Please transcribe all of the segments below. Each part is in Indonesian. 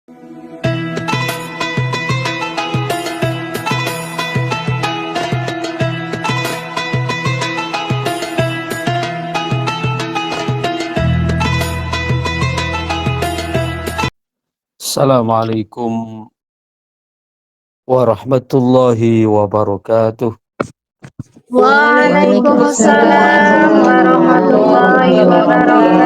Assalamualaikum warahmatullahi wabarakatuh. Waalaikumsalam warahmatullahi wabarakatuh.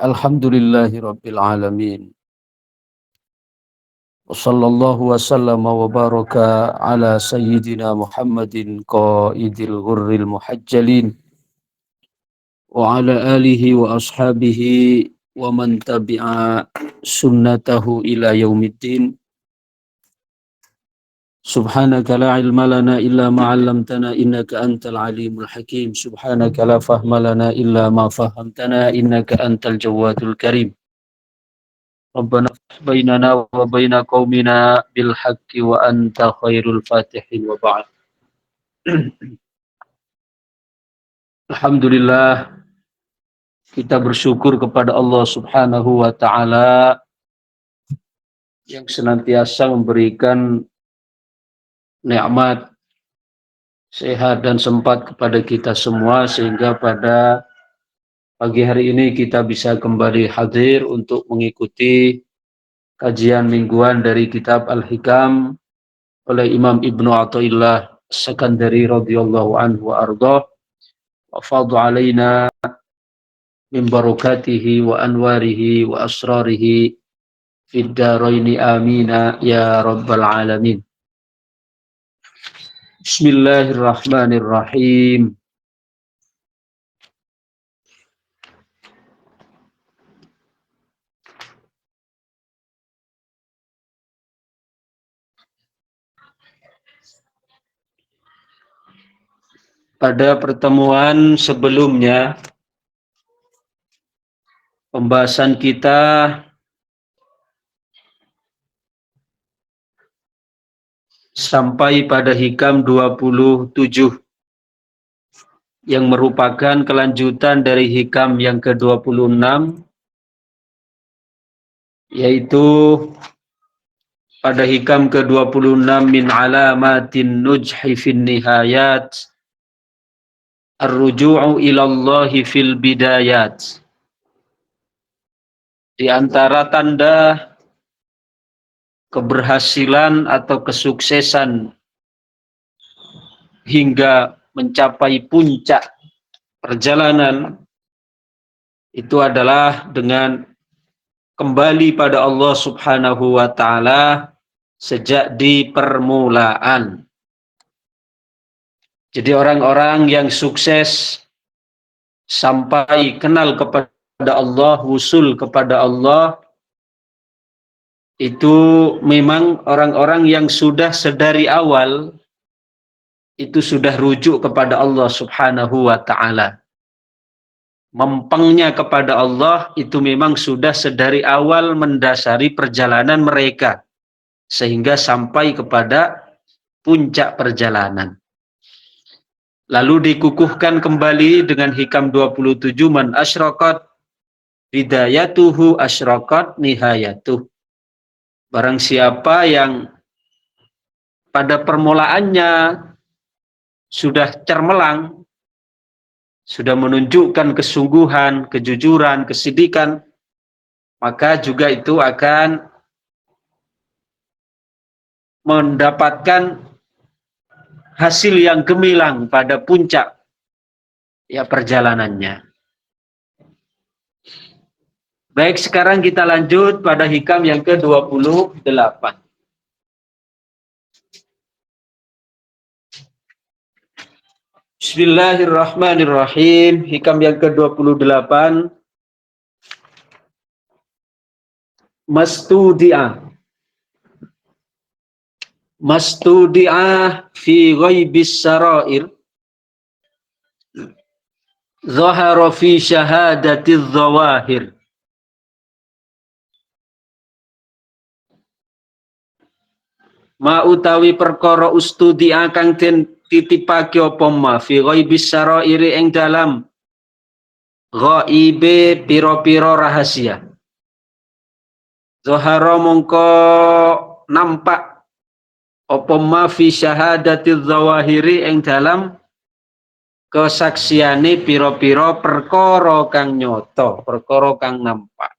Alhamdulillahi rabbil alamin. Wa sallallahu wa sallama wa baraka ala sayyidina Muhammadin qaidil ghurril muhajjalin wa ala alihi wa ashabihi wa man tabi'a sunnatahu ila yaumiddin. Subhanaka la ilma lana illa ma 'allamtana innaka antal alimul hakim. Subhanaka la fahma lana illa ma fahamtana innaka antal jawadul karim. Rabbana bainana wa baina qaumina bil haqqi wa anta khairul fatihin wa ba'd. Alhamdulillah, kita bersyukur kepada Allah Subhanahu wa taala yang senantiasa memberikan nikmat sehat dan sempat kepada kita semua sehingga pada pagi hari ini kita bisa kembali hadir untuk mengikuti kajian mingguan dari kitab Al-Hikam oleh Imam Ibnu Athaillah As-Sakandari radhiyallahu anhu wa ardhah wa fadhu alaina min barakatihi wa anwarihi wa asrarihi fid daraini amina ya rabbal alamin. Bismillahirrahmanirrahim. Pada pertemuan sebelumnya, pembahasan kita sampai pada hikam 27 yang merupakan kelanjutan dari hikam yang ke-26, yaitu pada hikam ke-26 min alamatin nujhi fin nihayat ar-ruju'u ilallahi fil bidayat. Di antara tanda keberhasilan atau kesuksesan hingga mencapai puncak perjalanan itu adalah dengan kembali pada Allah Subhanahu wa taala sejak di permulaan. Jadi orang-orang yang sukses sampai kenal kepada Allah, wusul kepada Allah, itu memang orang-orang yang sudah sedari awal itu sudah rujuk kepada Allah Subhanahu wa taala. Mempengnya kepada Allah itu memang sudah sedari awal mendasari perjalanan mereka sehingga sampai kepada puncak perjalanan. Lalu dikukuhkan kembali dengan hikam 27, man asyraqat bidayatuhu asyraqat nihayatuh. Barang siapa yang pada permulaannya sudah cermelang, sudah menunjukkan kesungguhan, kejujuran, kesidikan, maka juga itu akan mendapatkan hasil yang gemilang pada puncak ya perjalanannya. Baik, sekarang kita lanjut pada hikam yang ke-28. Bismillahirrahmanirrahim. Hikam yang ke-28. Mastudi'a fi ghaibis sarair zahara fi syahadatiz zawahir. Ma utawi perkara ustudi'a kang den ditipake apa ma fi ghaibis sarairi ing dalam ghaibe piro-piro rahasia. Zahara mongko nampak apa ma fi syahadatiz zawahiri ing dalam kesaksiane piro-piro perkara kang nyoto, perkara kang nampak.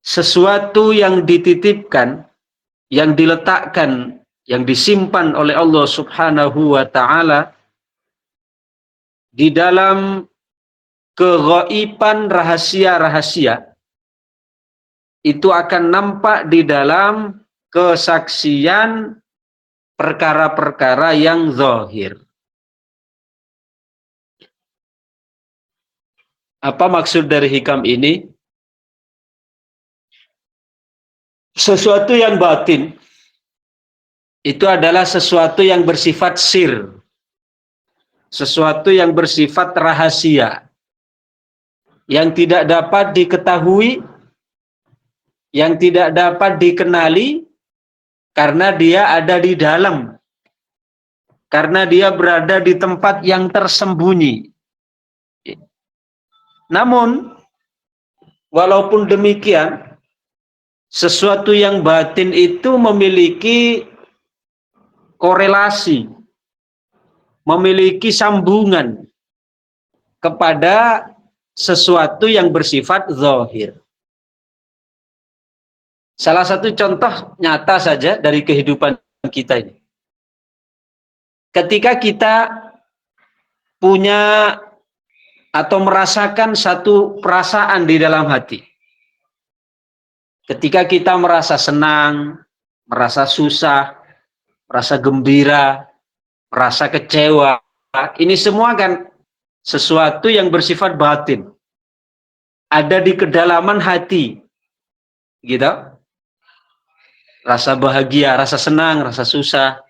Sesuatu yang dititipkan, yang diletakkan, yang disimpan oleh Allah Subhanahu wa taala di dalam keghaiban rahasia-rahasia itu akan nampak di dalam kesaksian perkara-perkara yang zahir. Apa maksud dari hikam ini? Sesuatu yang batin itu adalah sesuatu yang bersifat sir, sesuatu yang bersifat rahasia, yang tidak dapat diketahui, yang tidak dapat dikenali, karena dia ada di dalam, karena dia berada di tempat yang tersembunyi. Namun, walaupun demikian, sesuatu yang batin itu memiliki korelasi, memiliki sambungan kepada sesuatu yang bersifat zahir. Salah satu contoh nyata saja dari kehidupan kita ini. Ketika kita punya atau merasakan satu perasaan di dalam hati, ketika kita merasa senang, merasa susah, merasa gembira, merasa kecewa, ini semua kan sesuatu yang bersifat batin, ada di kedalaman hati, gitu. Rasa bahagia, rasa senang, rasa susah,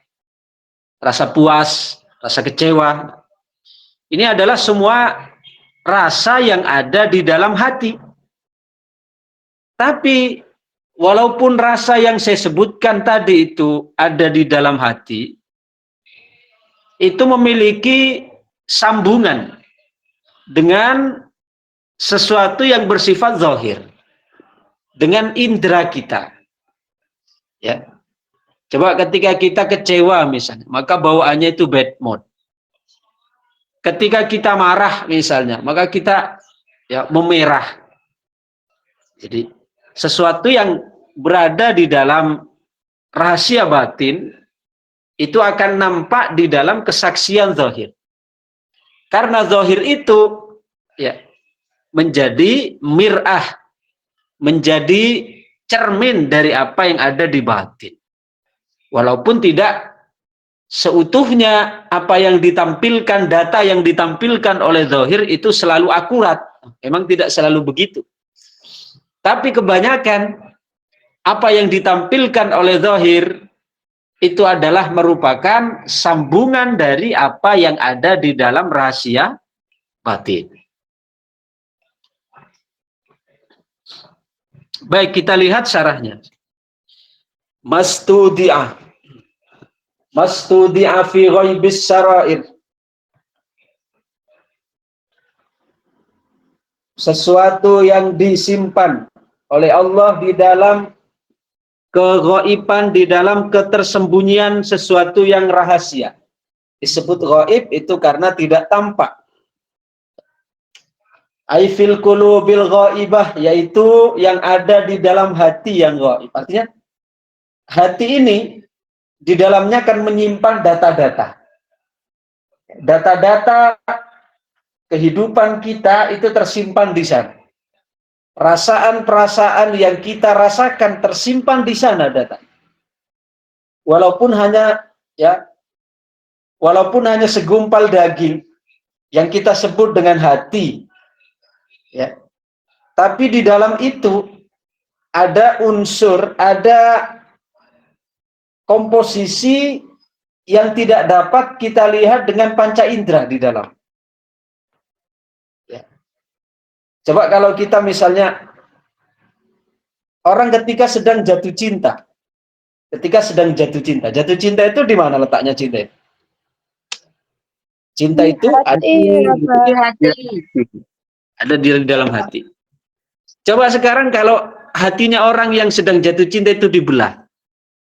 rasa puas, rasa kecewa. Ini adalah semua rasa yang ada di dalam hati. Tapi walaupun rasa yang saya sebutkan tadi itu ada di dalam hati, itu memiliki sambungan dengan sesuatu yang bersifat zahir, dengan indera kita. Ya. Coba ketika kita kecewa misalnya, maka bawaannya itu bad mood. Ketika kita marah misalnya, maka kita ya memerah. Jadi sesuatu yang berada di dalam rahasia batin itu akan nampak di dalam kesaksian zahir. Karena zahir itu ya menjadi mir'ah, menjadi cermin dari apa yang ada di batin. Walaupun tidak seutuhnya apa yang ditampilkan, data yang ditampilkan oleh zahir itu selalu akurat. Memang tidak selalu begitu. Tapi kebanyakan apa yang ditampilkan oleh zahir itu adalah merupakan sambungan dari apa yang ada di dalam rahasia batin. Baik, kita lihat syarahnya. Mastudi'ah fi ghaibis sarair. Sesuatu yang disimpan oleh Allah di dalam keghaiban, di dalam ketersembunyian sesuatu yang rahasia. Disebut ghaib itu karena tidak tampak. Aifil qulubil ghaibah, yaitu yang ada di dalam hati yang ghaib. Artinya hati ini di dalamnya akan menyimpan data-data. Data-data kehidupan kita itu tersimpan di sana. Perasaan-perasaan yang kita rasakan tersimpan di sana data. Walaupun hanya segumpal daging yang kita sebut dengan hati, ya. Tapi di dalam itu ada unsur, ada komposisi yang tidak dapat kita lihat dengan panca indera di dalam. Ya. Coba kalau kita misalnya orang ketika sedang jatuh cinta, ketika sedang jatuh cinta. Jatuh cinta itu di mana letaknya cinta? Cinta Di itu hati, Bapak. ada di dalam hati. Coba sekarang kalau hatinya orang yang sedang jatuh cinta itu dibelah,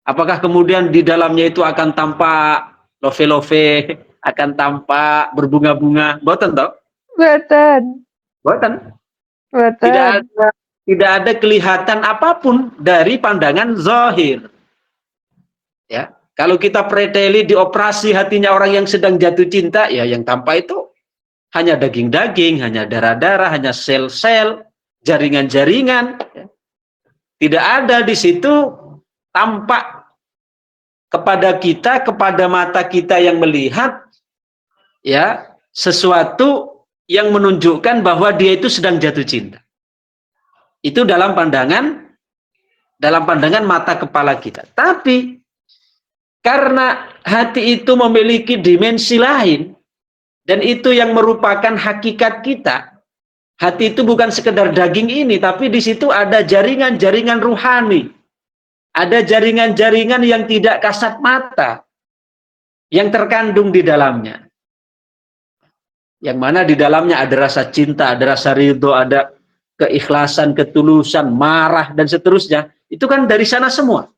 apakah kemudian di dalamnya itu akan tampak love-love, akan tampak berbunga-bunga? Boten toh? Boten. Boten. Boten. Tidak ada kelihatan apapun dari pandangan zahir. Ya, kalau kita preteli dioperasi hatinya orang yang sedang jatuh cinta, ya yang tampak itu hanya daging-daging, hanya darah-darah, hanya sel-sel, jaringan-jaringan. Tidak ada di situ tampak kepada kita, kepada mata kita yang melihat, ya, sesuatu yang menunjukkan bahwa dia itu sedang jatuh cinta. Itu dalam pandangan mata kepala kita. Tapi karena hati itu memiliki dimensi lain, dan itu yang merupakan hakikat kita. Hati itu bukan sekedar daging ini, tapi di situ ada jaringan-jaringan ruhani. Ada jaringan-jaringan yang tidak kasat mata, yang terkandung di dalamnya. Yang mana di dalamnya ada rasa cinta, ada rasa ridho, ada keikhlasan, ketulusan, marah, dan seterusnya. Itu kan dari sana semua.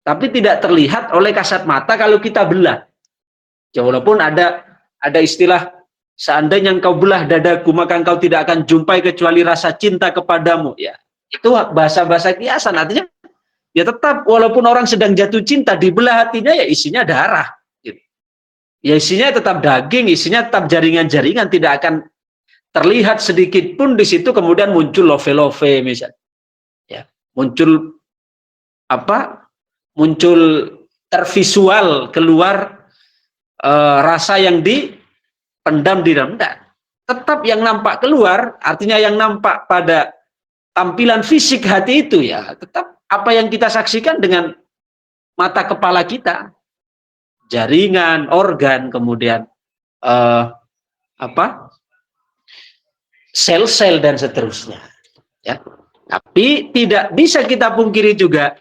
Tapi tidak terlihat oleh kasat mata kalau kita belah. Ya, walaupun ada istilah, seandainya engkau belah dadaku, maka engkau tidak akan jumpai kecuali rasa cinta kepadamu. Ya, itu bahasa-bahasa kiasan. Artinya, ya tetap walaupun orang sedang jatuh cinta, dibelah hatinya ya isinya darah. Gitu. Ya isinya tetap daging, isinya tetap jaringan-jaringan, tidak akan terlihat sedikit pun di situ kemudian muncul love-love misalnya. Ya, muncul apa? Muncul tervisual keluar rasa yang dipendam di dalam. Tetap yang nampak keluar, artinya yang nampak pada tampilan fisik hati itu ya tetap apa yang kita saksikan dengan mata kepala kita, jaringan, organ, kemudian sel-sel dan seterusnya. Ya. Tapi tidak bisa kita pungkiri juga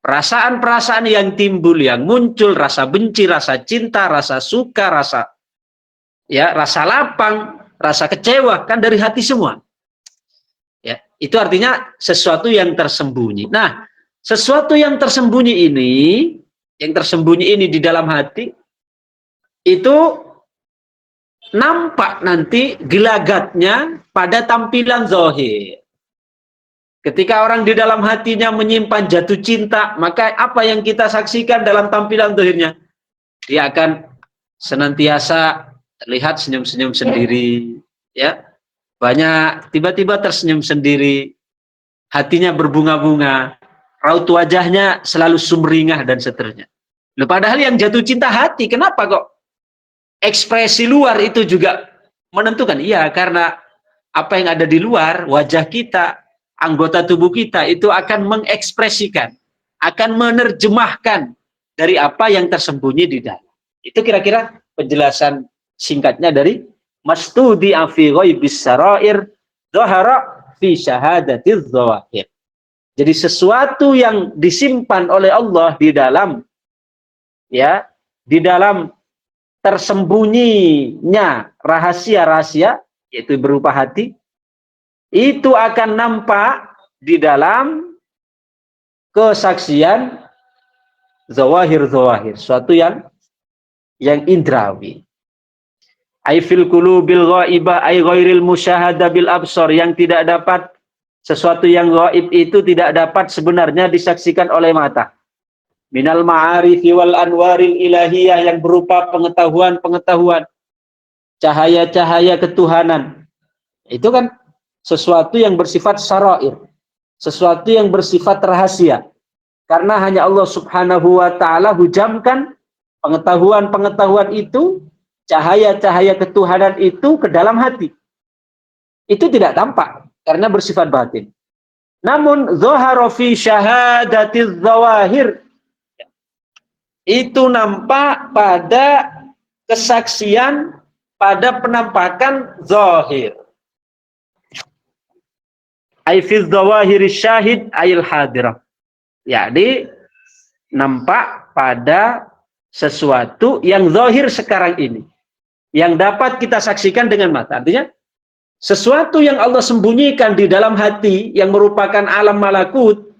perasaan-perasaan yang timbul, yang muncul, rasa benci, rasa cinta, rasa suka, rasa lapang, rasa kecewa, kan dari hati semua. Ya, itu artinya sesuatu yang tersembunyi. Nah, sesuatu yang tersembunyi ini di dalam hati, itu nampak nanti gelagatnya pada tampilan zahir. Ketika orang di dalam hatinya menyimpan jatuh cinta, maka apa yang kita saksikan dalam tampilan zahirnya? Dia akan senantiasa terlihat senyum-senyum sendiri, ya. Banyak tiba-tiba tersenyum sendiri, hatinya berbunga-bunga, raut wajahnya selalu sumringah dan seterusnya. Loh, padahal yang jatuh cinta hati, kenapa kok ekspresi luar itu juga menentukan? Iya, karena apa yang ada di luar, wajah kita, anggota tubuh kita itu akan mengekspresikan, akan menerjemahkan dari apa yang tersembunyi di dalam. Itu kira-kira penjelasan singkatnya dari mastudi fi ghaibis sarair dhahara fi syahadatiz zawahir. Jadi sesuatu yang disimpan oleh Allah di dalam tersembunyinya rahasia-rahasia, yaitu berupa hati, itu akan nampak di dalam kesaksian zawahir-zawahir, suatu yang indrawi. Aifil qulubil ghaibah ay ghairil musyahada bil absar, yang tidak dapat, sesuatu yang gaib itu tidak dapat sebenarnya disaksikan oleh mata. Minal ma'arifi wal anwaril ilahiyah, yang berupa pengetahuan-pengetahuan, cahaya-cahaya ketuhanan. Itu kan sesuatu yang bersifat syara'ir, sesuatu yang bersifat rahasia. Karena hanya Allah Subhanahu wa ta'ala hujamkan pengetahuan-pengetahuan itu, cahaya-cahaya ketuhanan itu ke dalam hati. Itu tidak tampak karena bersifat batin. Namun zahara fi syahadatiz zawahir, itu nampak pada kesaksian, pada penampakan zahir. Ai fi zawahir syahid ayil hadirah. Jadi nampak pada sesuatu yang zahir sekarang ini, yang dapat kita saksikan dengan mata. Artinya sesuatu yang Allah sembunyikan di dalam hati yang merupakan alam malakut,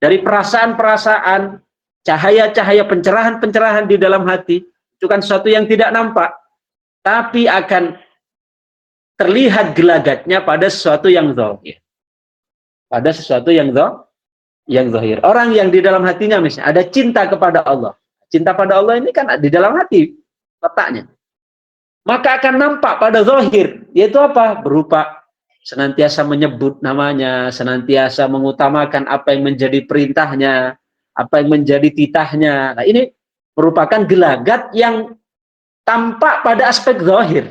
dari perasaan-perasaan, cahaya-cahaya, pencerahan-pencerahan di dalam hati, itu kan sesuatu yang tidak nampak, tapi akan terlihat gelagatnya pada sesuatu yang zahir. Pada sesuatu yang zahir. Orang yang di dalam hatinya misalnya ada cinta kepada Allah. Cinta pada Allah ini kan di dalam hati letaknya. Maka akan nampak pada zahir, yaitu apa? Berupa senantiasa menyebut namanya, senantiasa mengutamakan apa yang menjadi perintahnya, apa yang menjadi titahnya. Nah, ini merupakan gelagat yang tampak pada aspek zahir.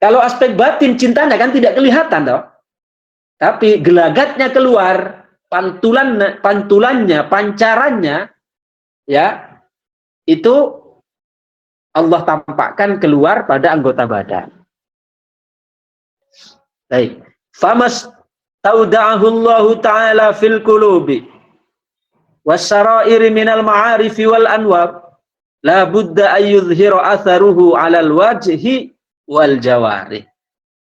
Kalau aspek batin cintanya kan tidak kelihatan toh. Tapi gelagatnya keluar, pantulannya, pancarannya, ya, itu Allah tampakkan keluar pada anggota badan. Baik. Famas tauda'ahu Allah Ta'ala fil qulubi wassara'iri minal ma'arifi wal anwab la budda ayyudhira atharuhu 'alal wajhi wal jawari.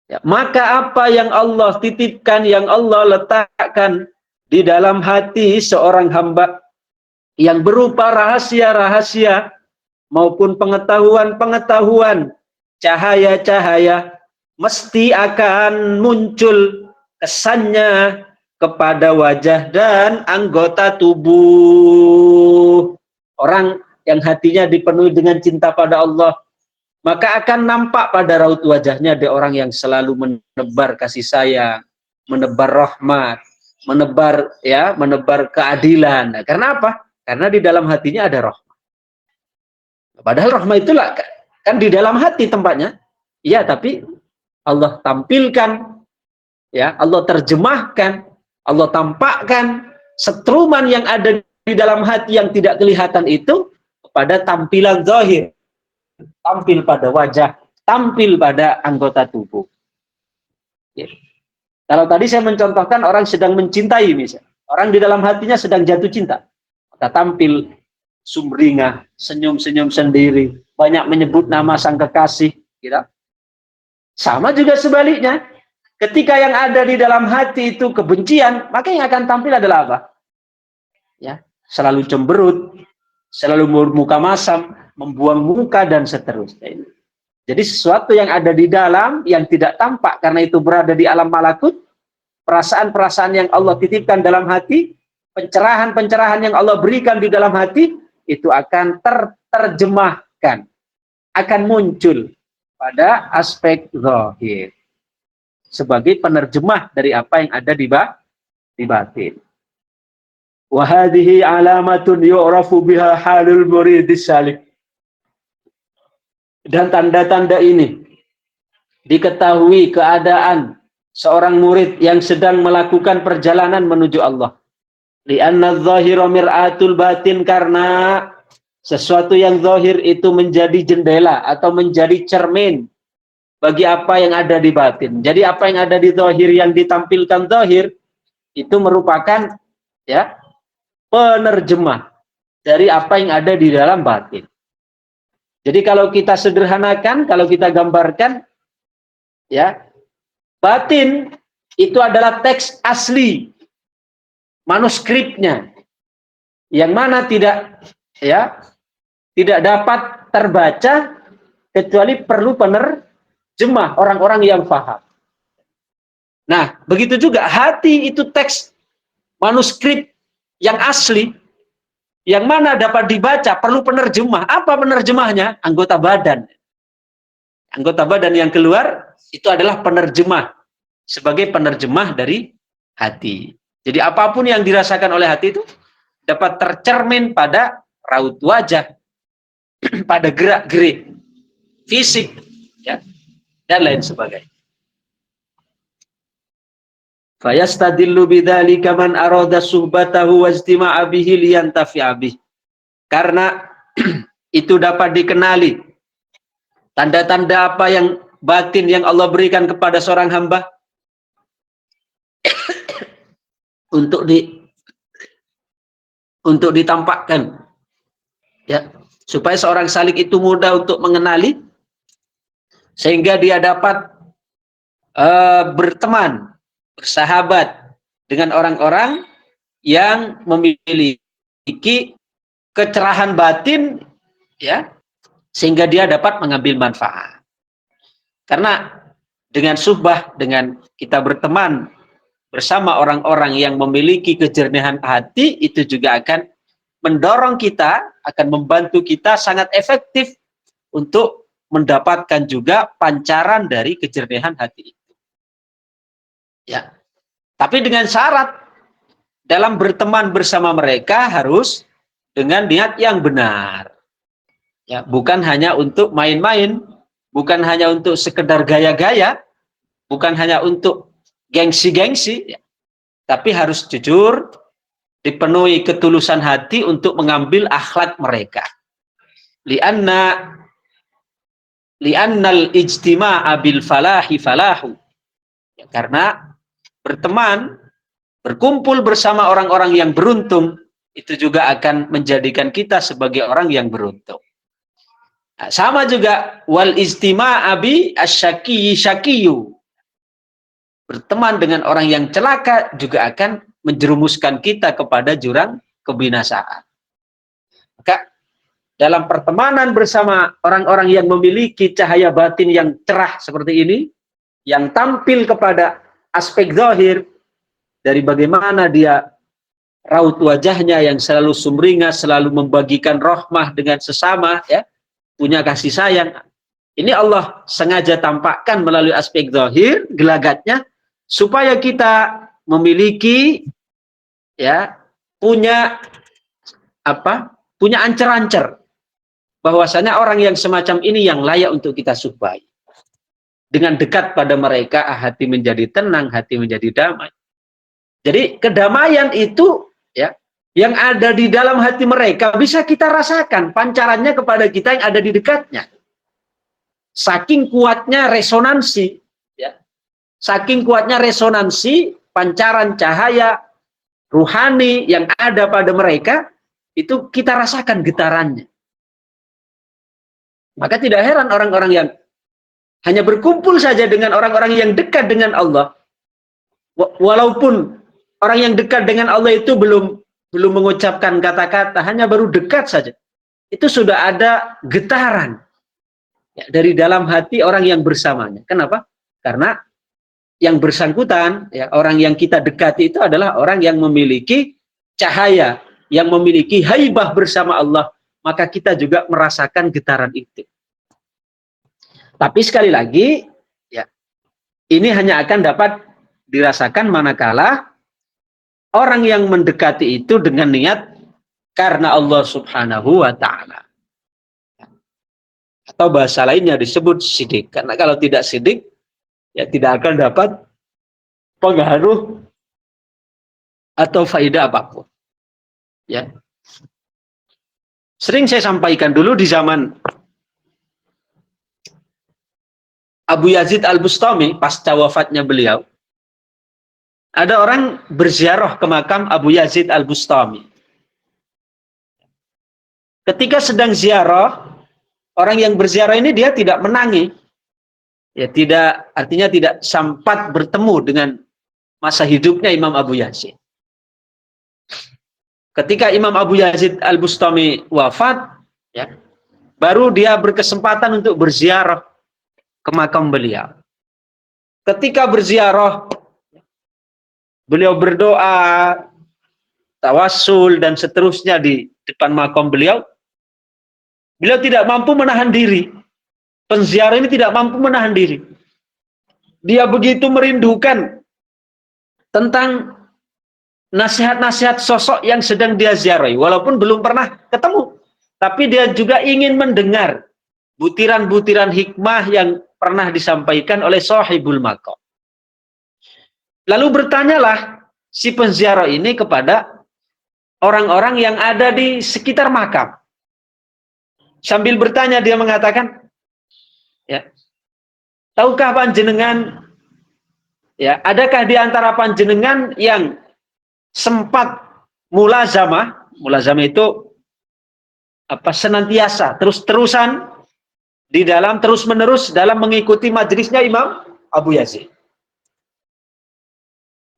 Ya, maka apa yang Allah titipkan, yang Allah letakkan di dalam hati seorang hamba yang berupa rahasia-rahasia maupun pengetahuan-pengetahuan, cahaya-cahaya, mesti akan muncul kesannya kepada wajah dan anggota tubuh. Orang yang hatinya dipenuhi dengan cinta pada Allah, maka akan nampak pada raut wajahnya ada orang yang selalu menebar kasih sayang, menebar rahmat, menebar keadilan. Nah, karena apa? Karena di dalam hatinya ada rahmat. Padahal rahmat itulah kan di dalam hati tempatnya. Iya, tapi Allah tampilkan, ya, Allah terjemahkan, Allah tampakkan setruman yang ada di dalam hati yang tidak kelihatan itu pada tampilan zahir. Tampil pada wajah, tampil pada anggota tubuh. Ya. Kalau tadi saya mencontohkan orang sedang mencintai misalnya, orang di dalam hatinya sedang jatuh cinta, maka tampil sumringah, senyum-senyum sendiri, banyak menyebut nama sang kekasih. Gitu. Sama juga sebaliknya, ketika yang ada di dalam hati itu kebencian, maka yang akan tampil adalah apa? Ya, selalu cemberut, selalu bermuka masam, membuang muka dan seterusnya. Jadi sesuatu yang ada di dalam yang tidak tampak karena itu berada di alam malakut, perasaan-perasaan yang Allah titipkan dalam hati, pencerahan-pencerahan yang Allah berikan di dalam hati itu akan terjemahkan, akan muncul pada aspek zahir sebagai penerjemah dari apa yang ada di batin. Wa hadhihi alamatun yu'rafu biha halul muridis salik. Dan tanda-tanda ini diketahui keadaan seorang murid yang sedang melakukan perjalanan menuju Allah. Li'anna adh-dhahira mir'atul batin, karena sesuatu yang zahir itu menjadi jendela atau menjadi cermin bagi apa yang ada di batin. Jadi apa yang ada di zahir yang ditampilkan zahir itu merupakan, ya, penerjemah dari apa yang ada di dalam batin. Jadi kalau kita sederhanakan, kalau kita gambarkan, ya, batin itu adalah teks asli, manuskripnya, yang mana tidak dapat terbaca kecuali perlu penerjemah orang-orang yang paham. Nah, begitu juga hati itu teks manuskrip yang asli, yang mana dapat dibaca, perlu penerjemah. Apa penerjemahnya? Anggota badan. Anggota badan yang keluar itu adalah penerjemah, sebagai penerjemah dari hati. Jadi apapun yang dirasakan oleh hati itu dapat tercermin pada raut wajah, pada gerak-gerik fisik, ya, dan lain sebagainya. Fayastadillu bidzalika man arada suhbatahu wa istima'a bihi liyantafi'a bih. Karena itu dapat dikenali tanda-tanda apa yang batin yang Allah berikan kepada seorang hamba untuk untuk ditampakkan, ya, supaya seorang salik itu mudah untuk mengenali, sehingga dia dapat berteman, bersahabat dengan orang-orang yang memiliki kecerahan batin, ya, sehingga dia dapat mengambil manfaat. Karena dengan suhbah, dengan kita berteman bersama orang-orang yang memiliki kejernihan hati, itu juga akan mendorong kita, akan membantu kita sangat efektif untuk mendapatkan juga pancaran dari kejernihan hati itu. Ya. Tapi dengan syarat, dalam berteman bersama mereka harus dengan niat yang benar. Ya, bukan hanya untuk main-main, bukan hanya untuk sekedar gaya-gaya, bukan hanya untuk gengsi-gengsi, ya, tapi harus jujur, dipenuhi ketulusan hati untuk mengambil akhlak mereka. Li'annal ijtima'a bil falahi falahu. Ya, karena berteman, berkumpul bersama orang-orang yang beruntung, itu juga akan menjadikan kita sebagai orang yang beruntung. Nah, sama juga wal istima'a bi asyaki syakiyu. Berteman dengan orang yang celaka juga akan menjerumuskan kita kepada jurang kebinasaan. Maka dalam pertemanan bersama orang-orang yang memiliki cahaya batin yang cerah seperti ini, yang tampil kepada aspek zahir, dari bagaimana dia raut wajahnya yang selalu sumringah, selalu membagikan rahmah dengan sesama, ya, punya kasih sayang. Ini Allah sengaja tampakkan melalui aspek zahir, gelagatnya, supaya kita memiliki, ya, punya ancer-ancer bahwasanya orang yang semacam ini yang layak untuk kita subai. Dengan dekat pada mereka, hati menjadi tenang, hati menjadi damai. Jadi kedamaian itu, ya, yang ada di dalam hati mereka bisa kita rasakan pancarannya kepada kita yang ada di dekatnya. Saking kuatnya resonansi, ya, saking kuatnya resonansi pancaran cahaya ruhani yang ada pada mereka, itu kita rasakan getarannya. Maka tidak heran orang-orang yang hanya berkumpul saja dengan orang-orang yang dekat dengan Allah, walaupun orang yang dekat dengan Allah itu belum mengucapkan kata-kata, hanya baru dekat saja, itu sudah ada getaran, ya, dari dalam hati orang yang bersamanya. Kenapa? Karena yang bersangkutan, ya, orang yang kita dekati itu adalah orang yang memiliki cahaya, yang memiliki haibah bersama Allah, maka kita juga merasakan getaran itu. Tapi sekali lagi, ya, ini hanya akan dapat dirasakan manakala orang yang mendekati itu dengan niat karena Allah Subhanahu wa ta'ala. Atau bahasa lainnya disebut sidik. Karena kalau tidak sidik, ya tidak akan dapat pengaruh atau faedah apapun. Ya. Sering saya sampaikan dulu di zaman Abu Yazid Al-Bustami, pasca wafatnya beliau, ada orang berziarah ke makam Abu Yazid Al-Bustami. Ketika sedang ziarah, orang yang berziarah ini dia tidak menangi. Ya, tidak, artinya tidak sempat bertemu dengan masa hidupnya Imam Abu Yazid. Ketika Imam Abu Yazid Al-Bustami wafat, ya, baru dia berkesempatan untuk berziarah ke makam beliau. Ketika berziarah, beliau berdoa, tawassul dan seterusnya di depan makam beliau. Beliau tidak mampu menahan diri. Penziarah ini tidak mampu menahan diri. Dia begitu merindukan tentang nasihat-nasihat sosok yang sedang dia ziarahi, walaupun belum pernah ketemu. Tapi dia juga ingin mendengar butiran-butiran hikmah yang pernah disampaikan oleh sahibul maqam. Lalu bertanyalah si penziarah ini kepada orang-orang yang ada di sekitar makam. Sambil bertanya dia mengatakan, ya, tahukah panjenengan, ya, adakah di antara panjenengan yang sempat mulazamah, mulazamah itu senantiasa, terus-terusan di dalam terus-menerus dalam mengikuti majelisnya Imam Abu Yazid.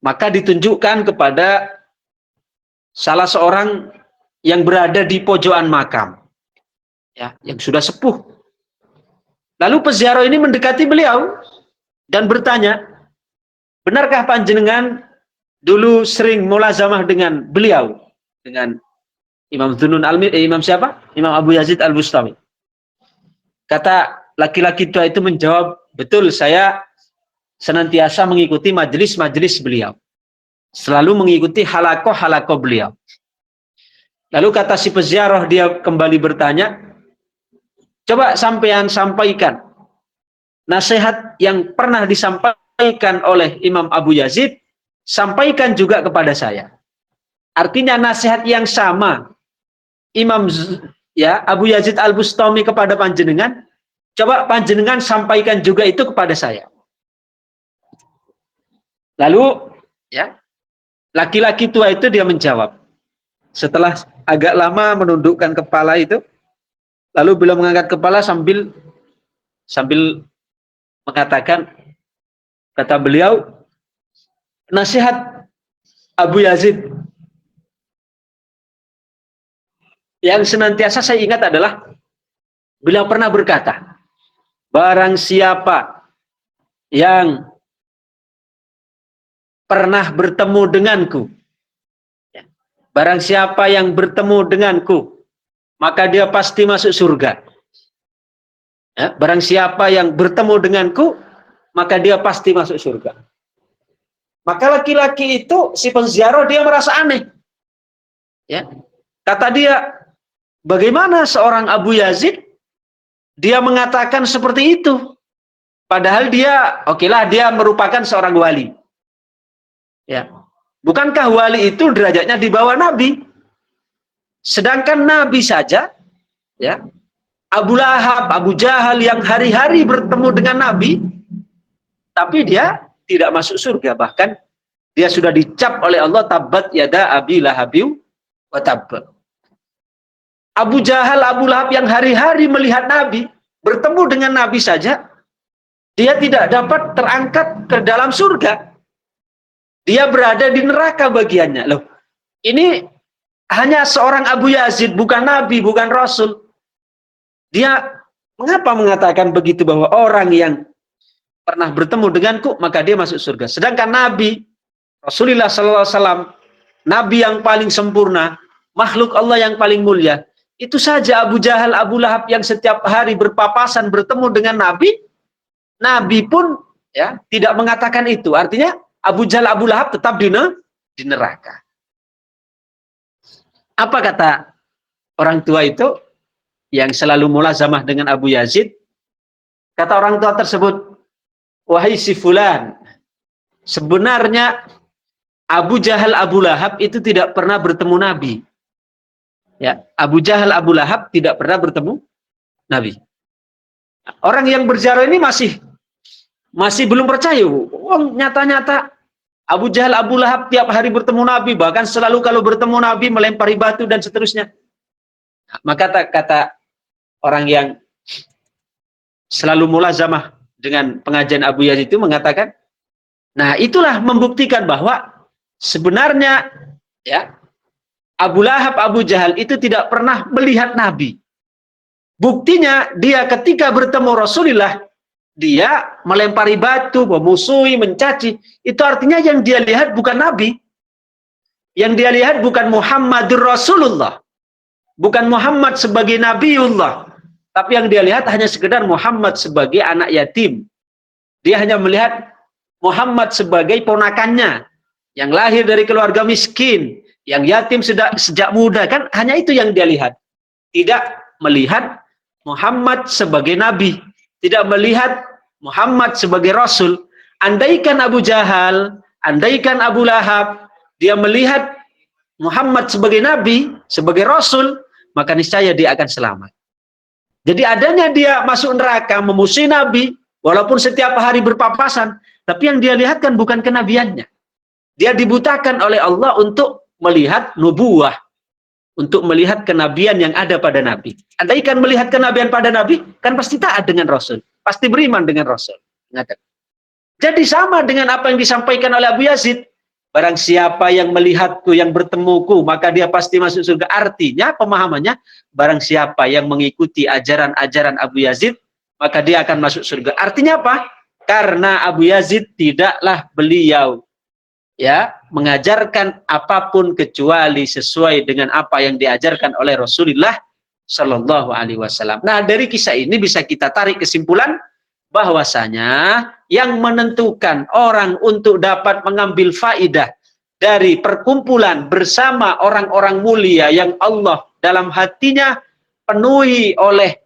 Maka ditunjukkan kepada salah seorang yang berada di pojokan makam, ya, yang sudah sepuh. Lalu peziarah ini mendekati beliau dan bertanya, benarkah panjenengan dulu sering mulazamah dengan beliau, dengan Imam Imam siapa? Imam Abu Yazid Al-Bustami. Kata laki-laki tua itu menjawab, betul, saya senantiasa mengikuti majelis-majelis beliau. Selalu mengikuti halakoh-halakoh beliau. Lalu kata si peziarah, dia kembali bertanya, coba sampean sampaikan nasihat yang pernah disampaikan oleh Imam Abu Yazid, sampaikan juga kepada saya. Artinya nasihat yang sama Abu Yazid Al-Bustami kepada panjenengan, coba panjenengan sampaikan juga itu kepada saya. Lalu laki-laki tua itu dia menjawab, setelah agak lama menundukkan kepala itu, lalu beliau mengangkat kepala sambil mengatakan, kata beliau, nasihat Abu Yazid yang senantiasa saya ingat adalah beliau pernah berkata, barang siapa yang pernah bertemu denganku, barang siapa yang bertemu denganku, maka dia pasti masuk surga. Ya, barang siapa yang bertemu denganku, maka dia pasti masuk surga. Maka laki-laki itu, si penziarah, dia merasa aneh. Ya, kata dia, bagaimana seorang Abu Yazid dia mengatakan seperti itu? Padahal dia, dia merupakan seorang wali. Ya, bukankah wali itu derajatnya di bawah Nabi? Sedangkan Nabi saja, ya, Abu Lahab, Abu Jahal yang hari-hari bertemu dengan Nabi, tapi dia tidak masuk surga. Bahkan dia sudah dicap oleh Allah, tabbat yada abi lahabiu wa tabb. Abu Jahal, Abu Lahab yang hari-hari melihat Nabi, bertemu dengan Nabi saja, dia tidak dapat terangkat ke dalam surga. Dia berada di neraka bagiannya. Loh, ini hanya seorang Abu Yazid, bukan Nabi, bukan Rasul. Dia mengapa mengatakan begitu, bahwa orang yang pernah bertemu denganku, maka dia masuk surga. Sedangkan Nabi, Rasulullah SAW, Nabi yang paling sempurna, makhluk Allah yang paling mulia, itu saja Abu Jahal, Abu Lahab yang setiap hari berpapasan bertemu dengan Nabi, Nabi pun tidak mengatakan itu. Artinya Abu Jahal, Abu Lahab tetap di neraka. Apa kata orang tua itu yang selalu mulazamah dengan Abu Yazid? Kata orang tua tersebut, wahai si fulan, sebenarnya Abu Jahal, Abu Lahab itu tidak pernah bertemu Nabi. Ya, Abu Jahal, Abu Lahab tidak pernah bertemu Nabi. Orang yang berziarah ini masih belum percaya. Nyata-nyata Abu Jahal, Abu Lahab tiap hari bertemu Nabi, bahkan selalu kalau bertemu Nabi melempari batu dan seterusnya. Maka kata orang yang selalu mulazamah dengan pengajian Abu Yazid itu mengatakan, nah itulah membuktikan bahwa sebenarnya Abu Lahab, Abu Jahal itu tidak pernah melihat Nabi. Buktinya dia ketika bertemu Rasulullah, dia melempari batu, memusuhi, mencaci. Itu artinya yang dia lihat bukan Nabi. Yang dia lihat bukan Muhammadur Rasulullah. Bukan Muhammad sebagai Nabiullah. Tapi yang dia lihat hanya sekedar Muhammad sebagai anak yatim. Dia hanya melihat Muhammad sebagai ponakannya, yang lahir dari keluarga miskin, yang yatim sejak muda. Kan hanya itu yang dia lihat. Tidak melihat Muhammad sebagai Nabi. Tidak melihat Muhammad sebagai Rasul. Andaikan Abu Jahal, andaikan Abu Lahab, dia melihat Muhammad sebagai Nabi, sebagai Rasul, maka niscaya dia akan selamat. Jadi adanya dia masuk neraka, memusuhi Nabi, walaupun setiap hari berpapasan, tapi yang dia lihat kan bukan kenabiannya. Dia dibutakan oleh Allah untuk melihat nubuwah. untuk melihat kenabian yang ada pada Nabi. Andaikan melihat kenabian pada Nabi, kan pasti taat dengan Rasul, pasti beriman dengan Rasul. Jadi sama dengan apa yang disampaikan oleh Abu Yazid. Barang siapa yang melihatku, yang bertemuku, maka dia pasti masuk surga. Artinya, pemahamannya, barang siapa yang mengikuti ajaran-ajaran Abu Yazid, maka dia akan masuk surga. Artinya apa? Karena Abu Yazid tidaklah beliau mengajarkan apapun kecuali sesuai dengan apa yang diajarkan oleh Rasulullah Shallallahu Alaihi Wasallam. Nah, dari kisah ini bisa kita tarik kesimpulan bahwasanya yang menentukan orang untuk dapat mengambil faidah dari perkumpulan bersama orang-orang mulia yang Allah dalam hatinya penuhi oleh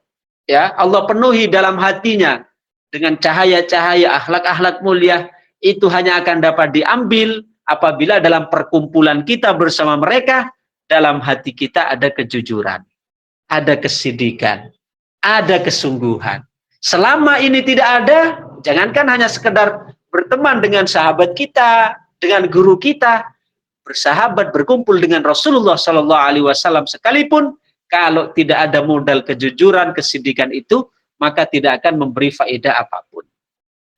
Allah penuhi dalam hatinya dengan cahaya-cahaya akhlak-akhlak mulia, itu hanya akan dapat diambil apabila dalam perkumpulan kita bersama mereka dalam hati kita ada kejujuran, ada kesidikan, ada kesungguhan. Selama ini tidak ada, jangankan hanya sekedar berteman dengan sahabat kita, dengan guru kita, bersahabat, berkumpul dengan Rasulullah Shallallahu Alaihi Wasallam sekalipun, kalau tidak ada modal kejujuran, kesidikan itu, maka tidak akan memberi faedah apapun.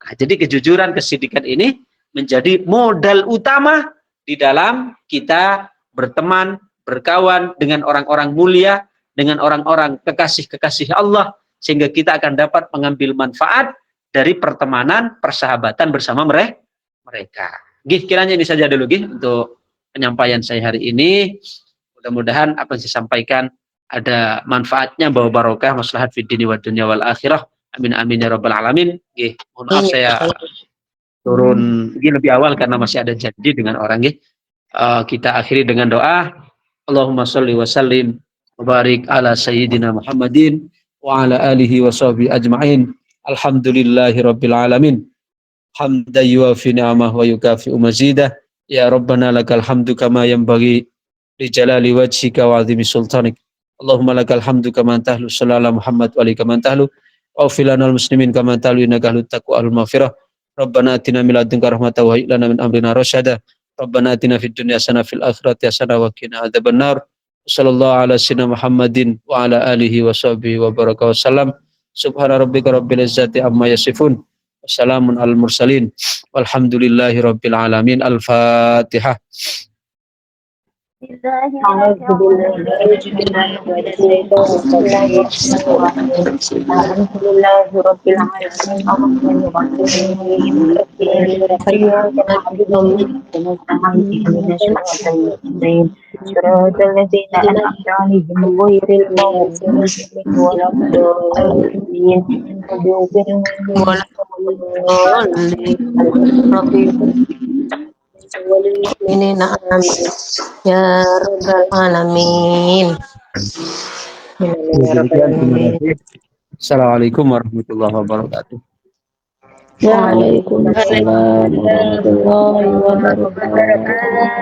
Nah, jadi kejujuran, kesidikan ini menjadi modal utama di dalam kita berteman, berkawan dengan orang-orang mulia, dengan orang-orang kekasih-kekasih Allah, sehingga kita akan dapat mengambil manfaat dari pertemanan, persahabatan bersama mereka. Gih, kiranya ini saja dulu Gih untuk penyampaian saya hari ini. Mudah-mudahan apa yang saya sampaikan ada manfaatnya, bawa barokah, maslahat fid dini wa dunya wal akhirah. Amin amin ya rabbal alamin. Gih, mohon maaf saya turun lebih awal karena masih ada janji dengan orang. Kita akhiri dengan doa. Allahumma sholli wa sallim wa barik ala sayyidina Muhammadin wa ala alihi wa sahbihi ajma'in. Alhamdulillahi rabbil alamin. Hamdan yuafi ni'amah wa yukafi'u mazidah. Ya Rabbana lakal hamdu kama yanbaghi li jalali wajhika wa 'azimi sultanik. Allahumma lakal hamdu kama tahlu sallallahu Muhammad wa ali kama tahlu wa filanal muslimin kama tahlu innaka ahlut taqwa al maghfirah. Rabbana atina min ladunka rahmatan wa hayyi lana min amrina rasyada. Rabbana atina fid dunya hasanah fil akhirati hasanah wa qina adzabannar. Sallallahu ala sayyidina Muhammadin wa ala alihi wa sahbihi wa baraka wa sallam. Subhana rabbika rabbil izzati amma yasifun. Wassalamun alal mursalin. Walhamdulillahi rabbil alamin. Al-Fatihah. Ya Rabbal Alamin. Assalamualaikum warahmatullahi wabarakatuh. Waalaikumsalam warahmatullahi wabarakatuh.